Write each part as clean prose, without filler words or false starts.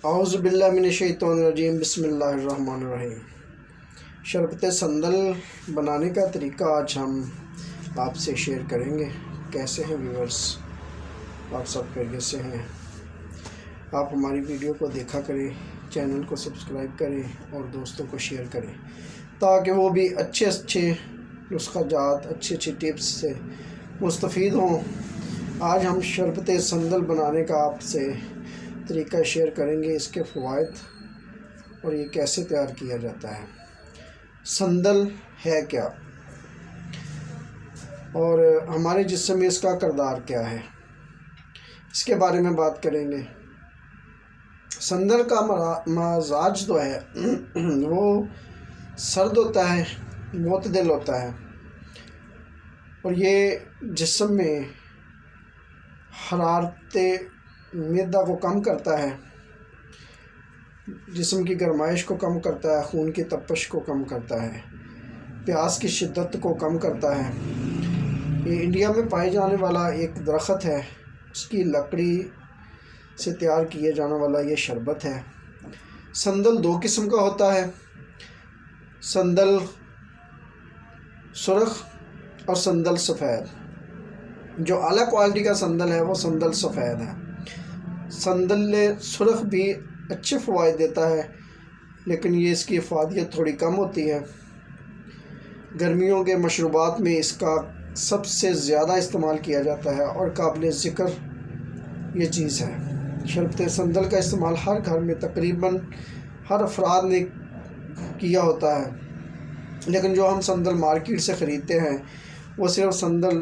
औज़ुबिल्लाहिमिनश्शैतानिर्रजीम बिस्मिल्लाहिर्रहमानिर्रहीम। शरबत संदल बनाने का तरीका आज हम आपसे शेयर करेंगे। कैसे हैं व्यूअर्स, आप सब खैरियत से हैं? आप हमारी वीडियो को देखा करें, चैनल को सब्सक्राइब करें और दोस्तों को शेयर करें ताकि वो भी अच्छे नुस्खा जात अच्छी टिप्स से मुस्तफ़ीद हों। आज हम शरबत संदल बनाने का आपसे तरीका शेयर करेंगे, इसके फ़वाइद और ये कैसे तैयार किया जाता है। संदल है क्या और हमारे जिस्म में इसका किरदार क्या है, इसके बारे में बात करेंगे। संदल का मजाज तो है वो सर्द होता है, मुतदिल होता है और ये जिस्म में हरारत मैदा को कम करता है, जिस्म की गर्माइश को कम करता है, खून की तपश को कम करता है, प्यास की शिद्दत को कम करता है। ये इंडिया में पाए जाने वाला एक दरख्त है, उसकी लकड़ी से तैयार किए जाने वाला ये शरबत है। संदल दो किस्म का होता है, संदल सुर्ख और संदल सफ़ेद। जो आला क्वालिटी का संदल है वो संदल सफ़ेद है। संदल सुर्ख भी अच्छे फ़वाइद देता है, लेकिन ये इसकी अफादियत थोड़ी कम होती है। गर्मियों के मशरूबात में इसका सबसे ज़्यादा इस्तेमाल किया जाता है और काबिल ज़िक्र ये चीज़ है। शरबत संदल का इस्तेमाल हर घर में तकरीबन हर अफराद ने किया होता है, लेकिन जो हम संदल मार्केट से ख़रीदते हैं वो सिर्फ संदल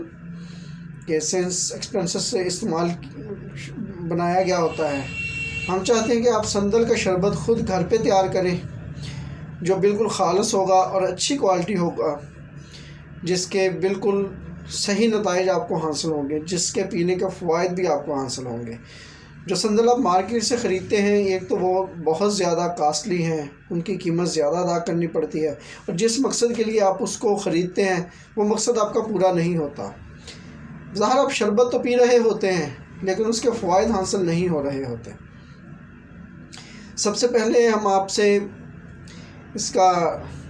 के सेंस एक्सपेंसेस से इस्तेमाल बनाया गया होता है। हम चाहते हैं कि आप संदल का शरबत ख़ुद घर पे तैयार करें, जो बिल्कुल खालिस होगा और अच्छी क्वालिटी होगा, जिसके बिल्कुल सही नताइज आपको हासिल होंगे, जिसके पीने के फ़वाइद भी आपको हासिल होंगे। जो संदल आप मार्केट से ख़रीदते हैं, एक तो वो बहुत ज़्यादा कास्टली हैं, उनकी कीमत ज़्यादा अदा करनी पड़ती है और जिस मकसद के लिए आप उसको ख़रीदते हैं वो मकसद आपका पूरा नहीं होता। ज़ाहिर आप शरबत तो पी रहे होते हैं, लेकिन उसके फ़वाइद हासिल नहीं हो रहे होते। सबसे पहले हम आपसे इसका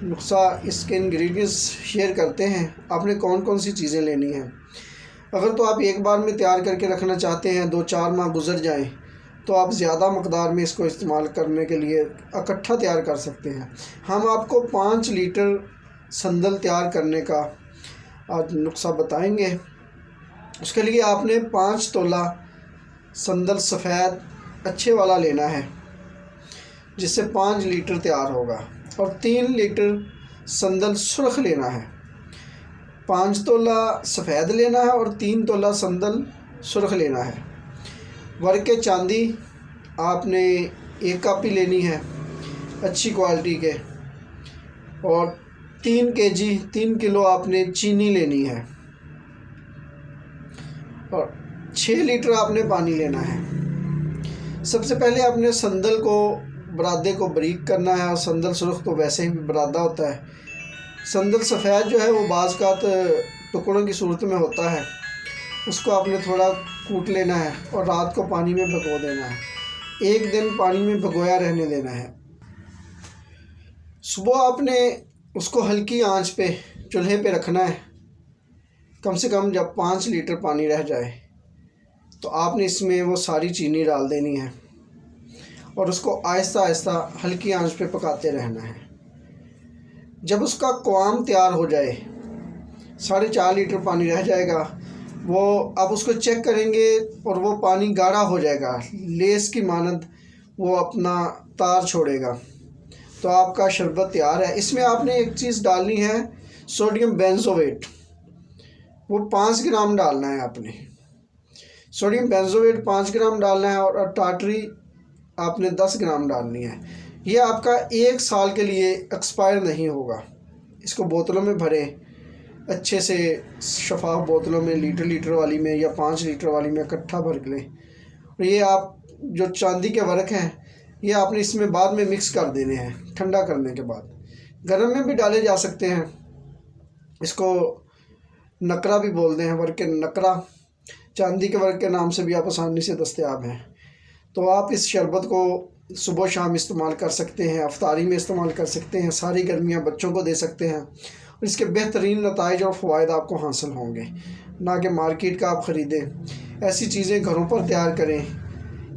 नुस्खा, इसके इंग्रेडिएंट्स शेयर करते हैं। आपने कौन कौन सी चीज़ें लेनी हैं। अगर तो आप एक बार में तैयार करके रखना चाहते हैं, 2-4 माह गुजर जाएं, तो आप ज़्यादा मकदार में इसको इस्तेमाल करने के लिए इकट्ठा तैयार कर सकते हैं। हम आपको 5 लीटर संदल तैयार करने का आज नुस्खा बताएंगे। उसके लिए आपने 5 तोला संदल सफ़ेद अच्छे वाला लेना है, जिससे 5 लीटर तैयार होगा, और 3 लीटर संदल सुर्ख लेना है। 5 तोला सफ़ेद लेना है और 3 तोला संदल सुर्ख लेना है। वर्के चांदी आपने 1 कापी लेनी है अच्छी क्वालिटी के, और 3 किलो आपने चीनी लेनी है, और 6 लीटर आपने पानी लेना है। सबसे पहले आपने संदल को बरादे को बारीक करना है, और संदल सुर्ख तो वैसे ही बरादा होता है। संदल सफ़ेद जो है वो बाज़ का टुकड़ों की सूरत में होता है, उसको आपने थोड़ा कूट लेना है और रात को पानी में भिगो देना है। 1 दिन पानी में भिगोया रहने देना है। सुबह आपने उसको हल्की आंच पे चूल्हे पे रखना है। कम से कम जब 5 लीटर पानी रह जाए तो आपने इसमें वो सारी चीनी डाल देनी है और उसको आहिस्ता आहिस्ता हल्की आंच पे पकाते रहना है। जब उसका क़वाम तैयार हो जाए, 4.5 लीटर पानी रह जाएगा, वो अब उसको चेक करेंगे और वो पानी गाढ़ा हो जाएगा, लेस की मानद वो अपना तार छोड़ेगा, तो आपका शरबत तैयार है। इसमें आपने एक चीज़ डालनी है, सोडियम बेंजोएट, वो 5 ग्राम डालना है आपने। सोडियम बेंजोएट 5 ग्राम डालना है और टाटरी आपने 10 ग्राम डालनी है। ये आपका 1 साल के लिए एक्सपायर नहीं होगा। इसको बोतलों में भरें, अच्छे से शफाफ बोतलों में, लीटर वाली में या 5 लीटर वाली में इकट्ठा भर लें। और ये आप जो चांदी के वर्क हैं, ये आपने इसमें बाद में मिक्स कर देने हैं ठंडा करने के बाद। गर्म में भी डाले जा सकते हैं, इसको नकरा भी बोलते हैं, वर्क नकरा, चांदी के वर्क के नाम से भी आप आसानी से दस्तयाब हैं। तो आप इस शरबत को सुबह शाम इस्तेमाल कर सकते हैं, अफ्तारी में इस्तेमाल कर सकते हैं, सारी गर्मियाँ बच्चों को दे सकते हैं और इसके बेहतरीन नताइज और फ़वाइद आपको हासिल होंगे, ना कि मार्केट का आप ख़रीदें। ऐसी चीज़ें घरों पर तैयार करें।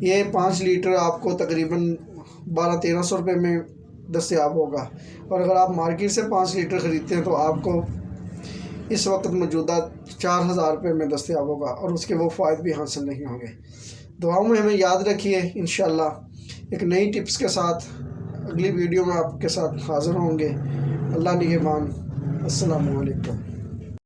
ये 5 लीटर आपको तकरीबन 1200-1300 रुपये में दस्तयाब होगा और अगर आप मार्केट से 5 लीटर ख़रीदते हैं तो आपको इस वक्त मौजूदा 4000 रुपये में दस्तयाब होगा और उसके वो फ़ायदे भी हासिल नहीं होंगे। दुआओं में हमें याद रखिए। इंशाअल्लाह एक नई टिप्स के साथ अगली वीडियो में आपके साथ हाज़िर होंगे। अल्लाह निगहबान। अस्सलामु अलैकुम।